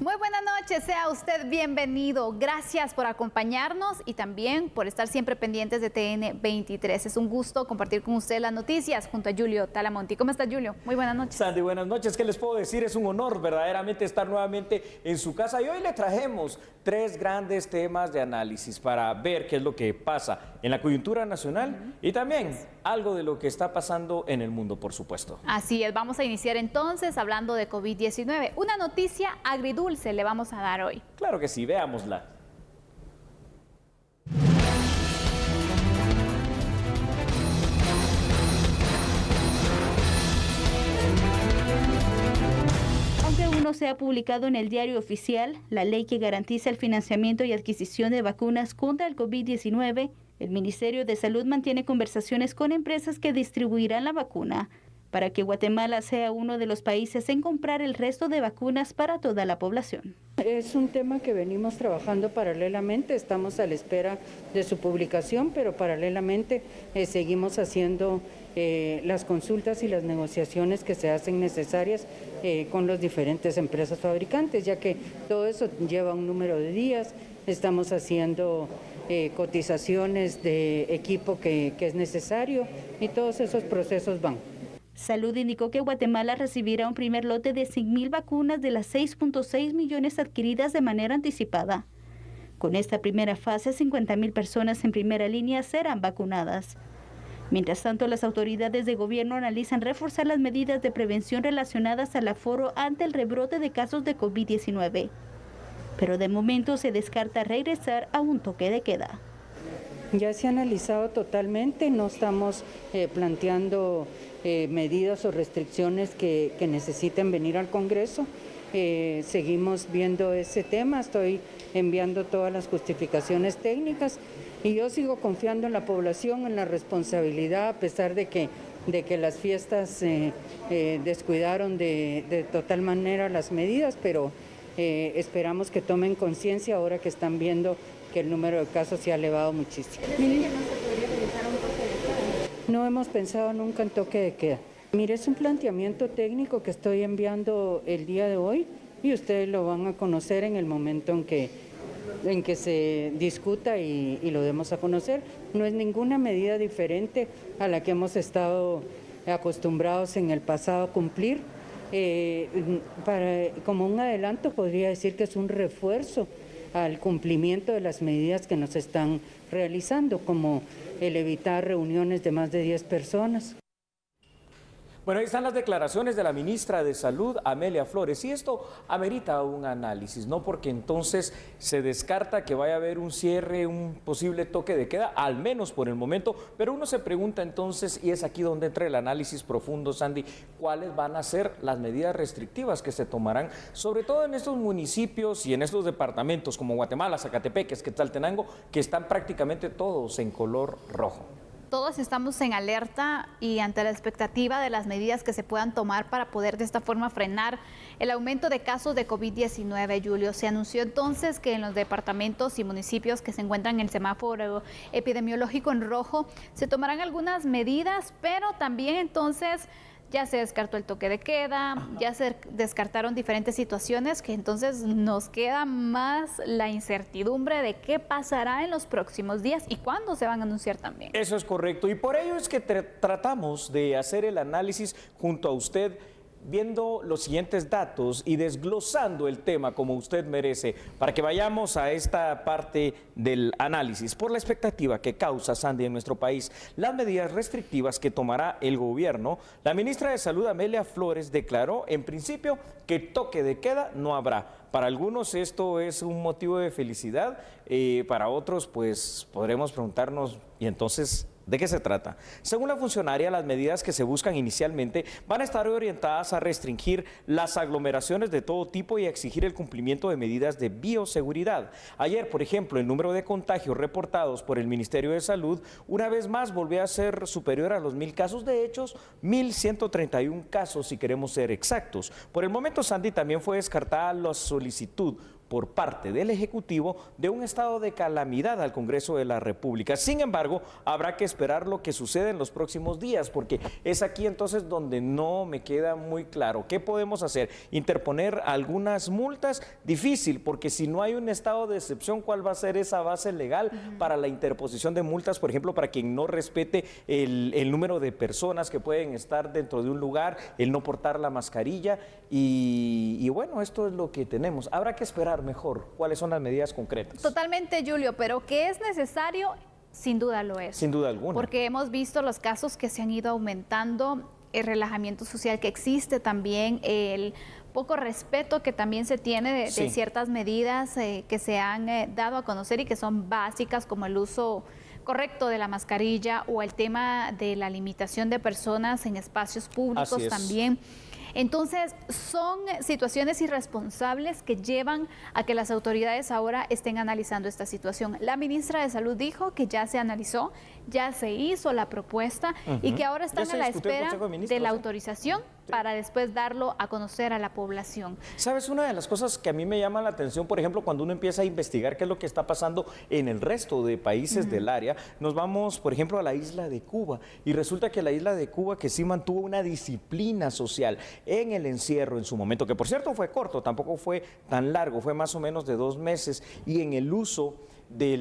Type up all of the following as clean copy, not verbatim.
Muy buenas noches, sea usted bienvenido. Gracias por acompañarnos y también por estar siempre pendientes de TN23. Es un gusto compartir con usted las noticias junto a Julio Talamonti. ¿Cómo está, Julio? Muy buenas noches. Sandy, buenas noches. ¿Qué les puedo decir? Es un honor verdaderamente estar nuevamente en su casa y hoy le trajemos tres grandes temas de análisis para ver qué es lo que pasa en la coyuntura nacional y también algo de lo que está pasando en el mundo, por supuesto. Así es, vamos a iniciar entonces hablando de COVID-19. Una noticia agridulce le vamos a dar hoy. Claro que sí, veámosla. Aunque aún no se ha publicado en el diario oficial la ley que garantiza el financiamiento y adquisición de vacunas contra el COVID-19, el Ministerio de Salud mantiene conversaciones con empresas que distribuirán la vacuna para que Guatemala sea uno de los países en comprar el resto de vacunas para toda la población. Es un tema que venimos trabajando paralelamente, estamos a la espera de su publicación, pero paralelamente seguimos haciendo las consultas y las negociaciones que se hacen necesarias con las diferentes empresas fabricantes, ya que todo eso lleva un número de días. Estamos haciendo cotizaciones de equipo que es necesario y todos esos procesos van. Salud indicó que Guatemala recibirá un primer lote de 100,000 vacunas de las 6.6 millones adquiridas de manera anticipada. Con esta primera fase, 50,000 personas en primera línea serán vacunadas. Mientras tanto, las autoridades de gobierno analizan reforzar las medidas de prevención relacionadas al aforo ante el rebrote de casos de COVID-19. Pero de momento se descarta regresar a un toque de queda. Ya se ha analizado totalmente, no estamos planteando medidas o restricciones que necesiten venir al Congreso. Seguimos viendo ese tema, estoy enviando todas las justificaciones técnicas y yo sigo confiando en la población, en la responsabilidad, a pesar de que las fiestas descuidaron de total manera las medidas, pero esperamos que tomen conciencia ahora que están viendo que el número de casos se ha elevado muchísimo. No hemos pensado nunca en toque de queda. Mire, es un planteamiento técnico que estoy enviando el día de hoy y ustedes lo van a conocer en el momento en que se discuta y lo demos a conocer. No es ninguna medida diferente a la que hemos estado acostumbrados en el pasado a cumplir. Como un adelanto podría decir que es un refuerzo al cumplimiento de las medidas que nos están realizando, como el evitar reuniones de más de 10 personas. Bueno, ahí están las declaraciones de la ministra de Salud, Amelia Flores, y esto amerita un análisis, ¿no? Porque entonces se descarta que vaya a haber un cierre, un posible toque de queda, al menos por el momento, pero uno se pregunta entonces, y es aquí donde entra el análisis profundo, Sandy, ¿cuáles van a ser las medidas restrictivas que se tomarán, sobre todo en estos municipios y en estos departamentos como Guatemala, Zacatepeques, Quetzaltenango, que están prácticamente todos en color rojo? Todos estamos en alerta y ante la expectativa de las medidas que se puedan tomar para poder de esta forma frenar el aumento de casos de COVID-19, Julio. Se anunció entonces que en los departamentos y municipios que se encuentran en el semáforo epidemiológico en rojo se tomarán algunas medidas, pero también entonces ya se descartó el toque de queda, ya se descartaron diferentes situaciones que entonces nos queda más la incertidumbre de qué pasará en los próximos días y cuándo se van a anunciar también. Eso es correcto y por ello es que tratamos de hacer el análisis junto a usted, viendo los siguientes datos y desglosando el tema como usted merece, para que vayamos a esta parte del análisis. Por la expectativa que causa, Sandy, en nuestro país, las medidas restrictivas que tomará el gobierno, la ministra de Salud, Amelia Flores, declaró en principio que toque de queda no habrá. Para algunos esto es un motivo de felicidad, para otros pues podremos preguntarnos, ¿y entonces de qué se trata? Según la funcionaria, las medidas que se buscan inicialmente van a estar orientadas a restringir las aglomeraciones de todo tipo y a exigir el cumplimiento de medidas de bioseguridad. Ayer, por ejemplo, el número de contagios reportados por el Ministerio de Salud una vez más volvió a ser superior a los 1,000 casos, de hecho, 1,131 casos si queremos ser exactos. Por el momento, Sandy, también fue descartada la solicitud por parte del Ejecutivo de un estado de calamidad al Congreso de la República. Sin embargo, habrá que esperar lo que sucede en los próximos días, porque es aquí entonces donde no me queda muy claro. ¿Qué podemos hacer? ¿Interponer algunas multas? Difícil, porque si no hay un estado de excepción, ¿cuál va a ser esa base legal para la interposición de multas, por ejemplo, para quien no respete el número de personas que pueden estar dentro de un lugar, el no portar la mascarilla? Y bueno, esto es lo que tenemos. Habrá que esperar mejor cuáles son las medidas concretas. Totalmente, Julio, pero que es necesario, sin duda lo es. Sin duda alguna. Porque hemos visto los casos que se han ido aumentando, el relajamiento social que existe también, el poco respeto que también se tiene de ciertas medidas que se han dado a conocer y que son básicas, como el uso correcto de la mascarilla o el tema de la limitación de personas en espacios públicos también. Entonces, son situaciones irresponsables que llevan a que las autoridades ahora estén analizando esta situación. La ministra de Salud dijo que ya se analizó, ya se hizo la propuesta y que ahora están a la espera de la autorización para después darlo a conocer a la población. ¿Sabes? Una de las cosas que a mí me llama la atención, por ejemplo, cuando uno empieza a investigar qué es lo que está pasando en el resto de países del área, nos vamos, por ejemplo, a la isla de Cuba y resulta que la isla de Cuba, que sí mantuvo una disciplina social en el encierro en su momento, que por cierto fue corto, tampoco fue tan largo, fue más o menos de 2 meses, y en el uso de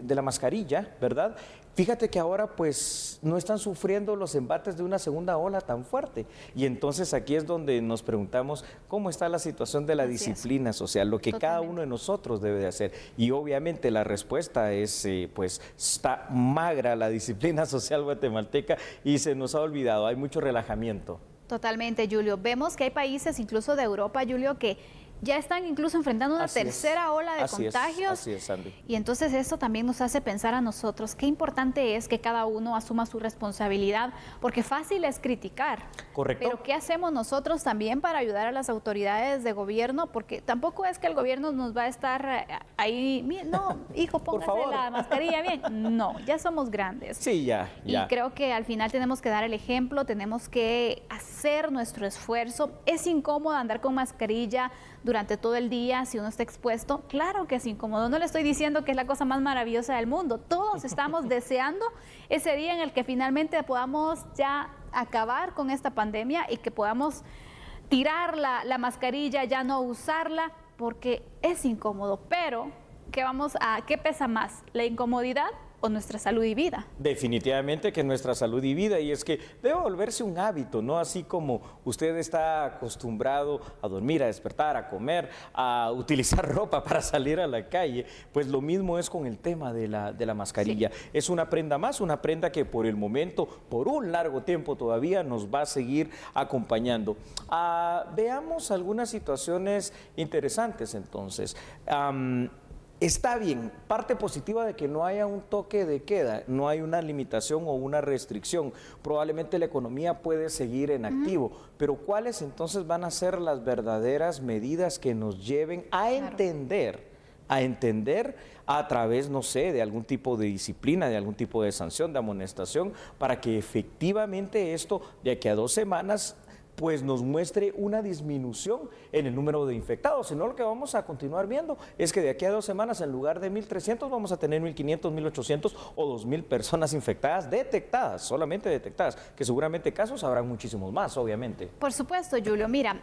la mascarilla, ¿verdad? Fíjate que ahora pues no están sufriendo los embates de una segunda ola tan fuerte. Y entonces aquí es donde nos preguntamos cómo está la situación de la disciplina social, lo que cada uno de nosotros debe de hacer. Y obviamente la respuesta es, pues está magra la disciplina social guatemalteca y se nos ha olvidado, hay mucho relajamiento. Totalmente, Julio. Vemos que hay países, incluso de Europa, Julio, que ya están incluso enfrentando una tercera ola de contagios. Así es, Sandy. Y entonces esto también nos hace pensar a nosotros qué importante es que cada uno asuma su responsabilidad, porque fácil es criticar. Correcto. Pero ¿qué hacemos nosotros también para ayudar a las autoridades de gobierno? Porque tampoco es que el gobierno nos va a estar ahí, no, hijo, póngase la mascarilla bien. No, ya somos grandes. Sí, ya. Y creo que al final tenemos que dar el ejemplo, tenemos que hacer nuestro esfuerzo. Es incómodo andar con mascarilla durante todo el día, si uno está expuesto, claro que es incómodo. No le estoy diciendo que es la cosa más maravillosa del mundo. Todos estamos deseando ese día en el que finalmente podamos ya acabar con esta pandemia y que podamos tirar la mascarilla, ya no usarla, porque es incómodo. Pero, ¿qué pesa más? ¿La incomodidad o nuestra salud y vida? Definitivamente que nuestra salud y vida, y es que debe volverse un hábito, ¿no? Así como usted está acostumbrado a dormir, a despertar, a comer, a utilizar ropa para salir a la calle, pues lo mismo es con el tema de la mascarilla. Sí. Es una prenda más, una prenda que por el momento, por un largo tiempo todavía, nos va a seguir acompañando. Veamos algunas situaciones interesantes entonces. Está bien, parte positiva de que no haya un toque de queda, no hay una limitación o una restricción. Probablemente la economía puede seguir en activo, pero ¿cuáles entonces van a ser las verdaderas medidas que nos lleven a entender a través, no sé, de algún tipo de disciplina, de algún tipo de sanción, de amonestación, para que efectivamente esto de aquí a 2 semanas pues nos muestre una disminución en el número de infectados? Si no, lo que vamos a continuar viendo es que de aquí a 2 semanas, en lugar de 1.300, vamos a tener 1.500, 1.800 o 2.000 personas infectadas detectadas, solamente detectadas, que seguramente casos habrán muchísimos más, obviamente. Por supuesto, Julio. Mira,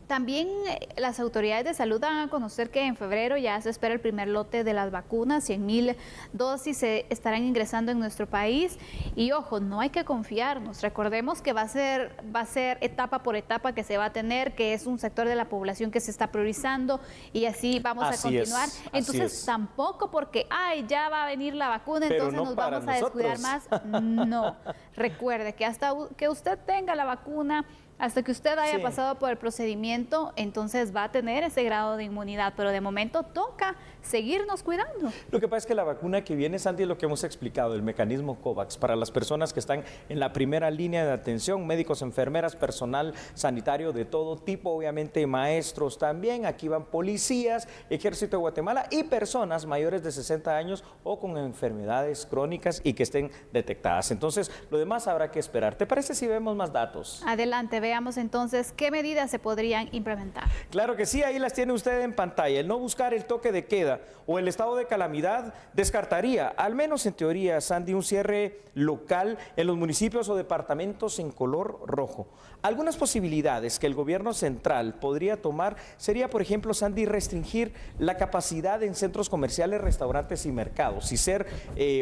también las autoridades de salud dan a conocer que en febrero ya se espera el primer lote de las vacunas, 100,000 dosis se estarán ingresando en nuestro país. Y ojo, no hay que confiarnos. Recordemos que va a ser etapa por etapa que se va a tener, que es un sector de la población que se está priorizando y así vamos a continuar. Entonces tampoco porque, ya va a venir la vacuna, entonces nos vamos a descuidar más. No, recuerde que hasta que usted tenga la vacuna, hasta que usted haya pasado por el procedimiento, entonces va a tener ese grado de inmunidad, pero de momento toca seguirnos cuidando. Lo que pasa es que la vacuna que viene, Sandy, es lo que hemos explicado, el mecanismo COVAX, para las personas que están en la primera línea de atención, médicos, enfermeras, personal sanitario de todo tipo, obviamente maestros también, aquí van policías, Ejército de Guatemala y personas mayores de 60 años o con enfermedades crónicas y que estén detectadas. Entonces, lo demás habrá que esperar. ¿Te parece si vemos más datos? Adelante, veamos entonces qué medidas se podrían implementar. Claro que sí, ahí las tiene usted en pantalla. El no buscar el toque de queda o el estado de calamidad descartaría, al menos en teoría, Sandy, un cierre local en los municipios o departamentos en color rojo. Algunas posibilidades que el gobierno central podría tomar sería, por ejemplo, Sandy, restringir la capacidad en centros comerciales, restaurantes y mercados y ser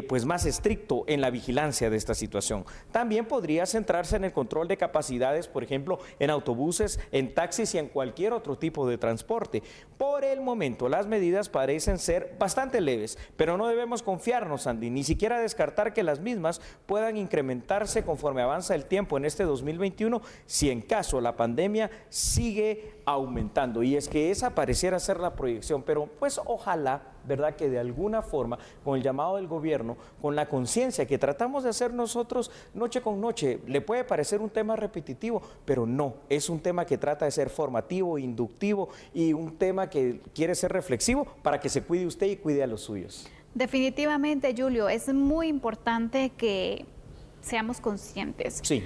pues más estricto en la vigilancia de esta situación. También podría centrarse en el control de capacidades, por ejemplo, en autobuses, en taxis y en cualquier otro tipo de transporte. Por el momento, las medidas parecen ser bastante leves, pero no debemos confiarnos, Sandy, ni siquiera descartar que las mismas puedan incrementarse conforme avanza el tiempo en este 2021, si en caso la pandemia sigue aumentando. Y es que esa pareciera ser la proyección, pero pues ojalá, ¿verdad?, que de alguna forma, con el llamado del gobierno, con la conciencia que tratamos de hacer nosotros noche con noche, le puede parecer un tema repetitivo, pero no, es un tema que trata de ser formativo, inductivo y un tema que quiere ser reflexivo para que se cuide usted y cuide a los suyos. Definitivamente, Julio, es muy importante que seamos conscientes. Sí.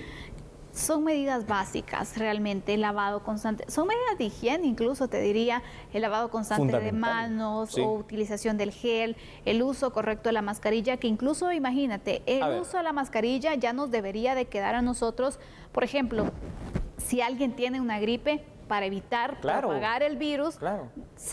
Son medidas básicas, realmente, el lavado constante, son medidas de higiene, incluso te diría, el lavado constante de manos, sí, o utilización del gel, el uso correcto de la mascarilla, que incluso, imagínate, el uso de la mascarilla ya nos debería de quedar a nosotros, por ejemplo, si alguien tiene una gripe, para evitar propagar el virus,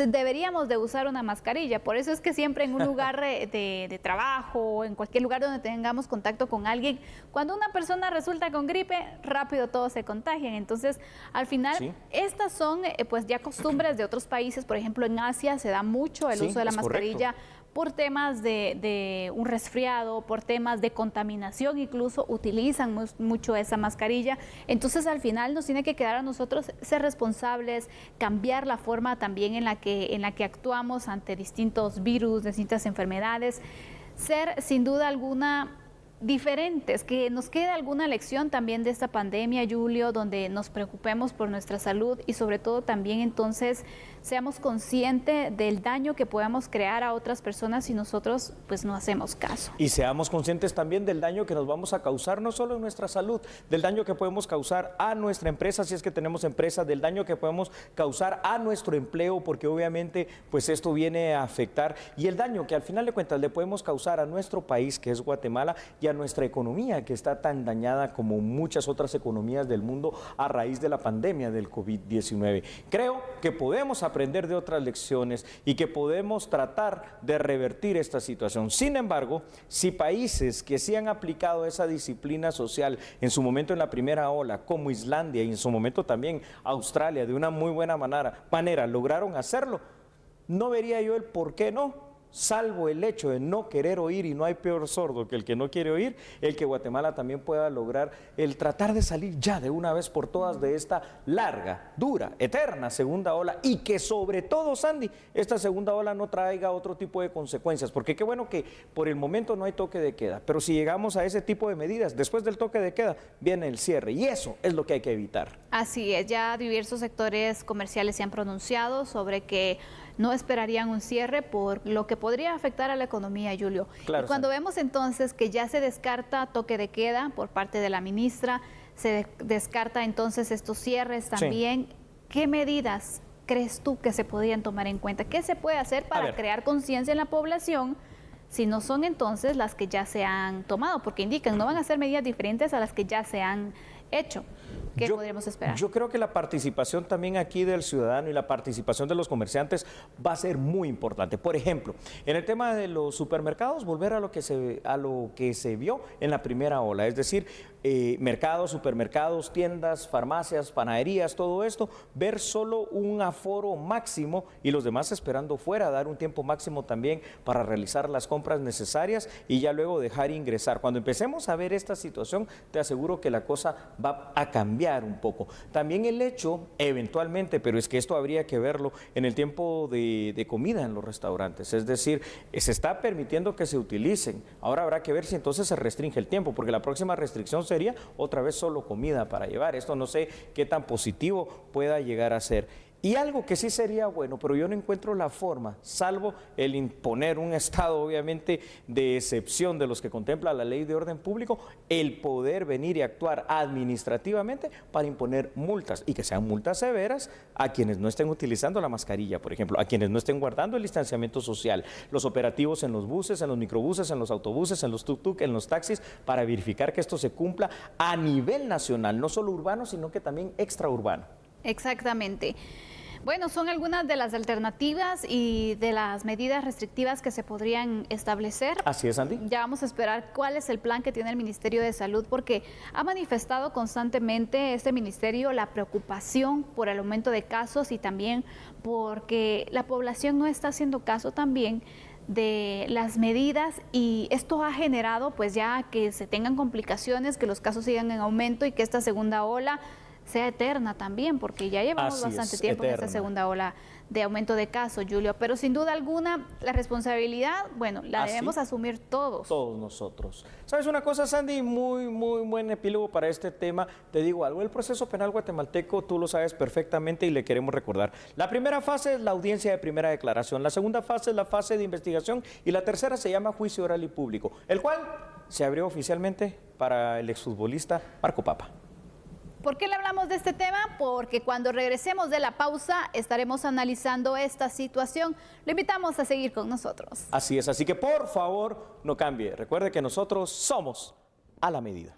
deberíamos de usar una mascarilla. Por eso es que siempre en un lugar de trabajo, en cualquier lugar donde tengamos contacto con alguien, cuando una persona resulta con gripe, rápido todos se contagian. Entonces, al final, estas son pues ya costumbres de otros países. Por ejemplo, en Asia se da mucho el uso de la mascarilla, por temas de un resfriado, por temas de contaminación, incluso utilizan mucho esa mascarilla. Entonces, al final nos tiene que quedar a nosotros ser responsables, cambiar la forma también en la que actuamos ante distintos virus, distintas enfermedades, ser sin duda alguna diferentes, que nos quede alguna lección también de esta pandemia, Julio, donde nos preocupemos por nuestra salud y sobre todo también entonces seamos conscientes del daño que podamos crear a otras personas si nosotros pues no hacemos caso. Y seamos conscientes también del daño que nos vamos a causar, no solo en nuestra salud, del daño que podemos causar a nuestra empresa, si es que tenemos empresa, del daño que podemos causar a nuestro empleo, porque obviamente pues esto viene a afectar, y el daño que al final de cuentas le podemos causar a nuestro país, que es Guatemala, y a nuestra economía, que está tan dañada como muchas otras economías del mundo a raíz de la pandemia del COVID-19. Creo que podemos aprender de otras lecciones y que podemos tratar de revertir esta situación. Sin embargo, si países que sí han aplicado esa disciplina social en su momento en la primera ola, como Islandia y en su momento también Australia, de una muy buena manera lograron hacerlo, no vería yo el por qué no. Salvo el hecho de no querer oír, y no hay peor sordo que el que no quiere oír, el que Guatemala también pueda lograr el tratar de salir ya de una vez por todas de esta larga, dura, eterna segunda ola, y que sobre todo, Sandy, esta segunda ola no traiga otro tipo de consecuencias, porque qué bueno que por el momento no hay toque de queda, pero si llegamos a ese tipo de medidas, después del toque de queda viene el cierre, y eso es lo que hay que evitar. Así es, ya diversos sectores comerciales se han pronunciado sobre que no esperarían un cierre por lo que podría afectar a la economía, Julio. Claro, y cuando vemos entonces que ya se descarta toque de queda por parte de la ministra, se descarta entonces estos cierres también, ¿qué medidas crees tú que se podrían tomar en cuenta? ¿Qué se puede hacer para crear conciencia en la población si no son entonces las que ya se han tomado? Porque indican, no van a ser medidas diferentes a las que ya se han hecho. ¿Qué podríamos esperar? Yo creo que la participación también aquí del ciudadano y la participación de los comerciantes va a ser muy importante. Por ejemplo, en el tema de los supermercados, volver a lo que se vio en la primera ola, es decir, mercados, supermercados, tiendas, farmacias, panaderías, todo esto, ver solo un aforo máximo y los demás esperando fuera, dar un tiempo máximo también para realizar las compras necesarias y ya luego dejar ingresar. Cuando empecemos a ver esta situación, te aseguro que la cosa va a cambiar un poco. También el hecho, eventualmente, pero es que esto habría que verlo en el tiempo de comida en los restaurantes, es decir, se está permitiendo que se utilicen. Ahora habrá que ver si entonces se restringe el tiempo, porque la próxima restricción sería otra vez solo comida para llevar. Esto no sé qué tan positivo pueda llegar a ser. Y algo que sí sería bueno, pero yo no encuentro la forma, salvo el imponer un estado obviamente de excepción de los que contempla la ley de orden público, el poder venir y actuar administrativamente para imponer multas y que sean multas severas a quienes no estén utilizando la mascarilla, por ejemplo, a quienes no estén guardando el distanciamiento social, los operativos en los buses, en los microbuses, en los autobuses, en los tuk-tuk, en los taxis, para verificar que esto se cumpla a nivel nacional, no solo urbano, sino que también extraurbano. Exactamente. Bueno, son algunas de las alternativas y de las medidas restrictivas que se podrían establecer. Así es, Andy. Ya vamos a esperar cuál es el plan que tiene el Ministerio de Salud, porque ha manifestado constantemente este ministerio la preocupación por el aumento de casos y también porque la población no está haciendo caso también de las medidas, y esto ha generado pues ya que se tengan complicaciones, que los casos sigan en aumento y que esta segunda ola sea eterna también, porque ya llevamos bastante tiempo en esta segunda ola de aumento de casos, Julio. Pero sin duda alguna, la responsabilidad, bueno, la debemos asumir todos. Todos nosotros. ¿Sabes una cosa, Sandy? Muy buen epílogo para este tema. Te digo algo, el proceso penal guatemalteco, tú lo sabes perfectamente y le queremos recordar. La primera fase es la audiencia de primera declaración, la segunda fase es la fase de investigación y la tercera se llama juicio oral y público, el cual se abrió oficialmente para el exfutbolista Marco Papa. ¿Por qué le hablamos de este tema? Porque cuando regresemos de la pausa estaremos analizando esta situación. Lo invitamos a seguir con nosotros. Así es, así que por favor no cambie. Recuerde que nosotros somos a la medida.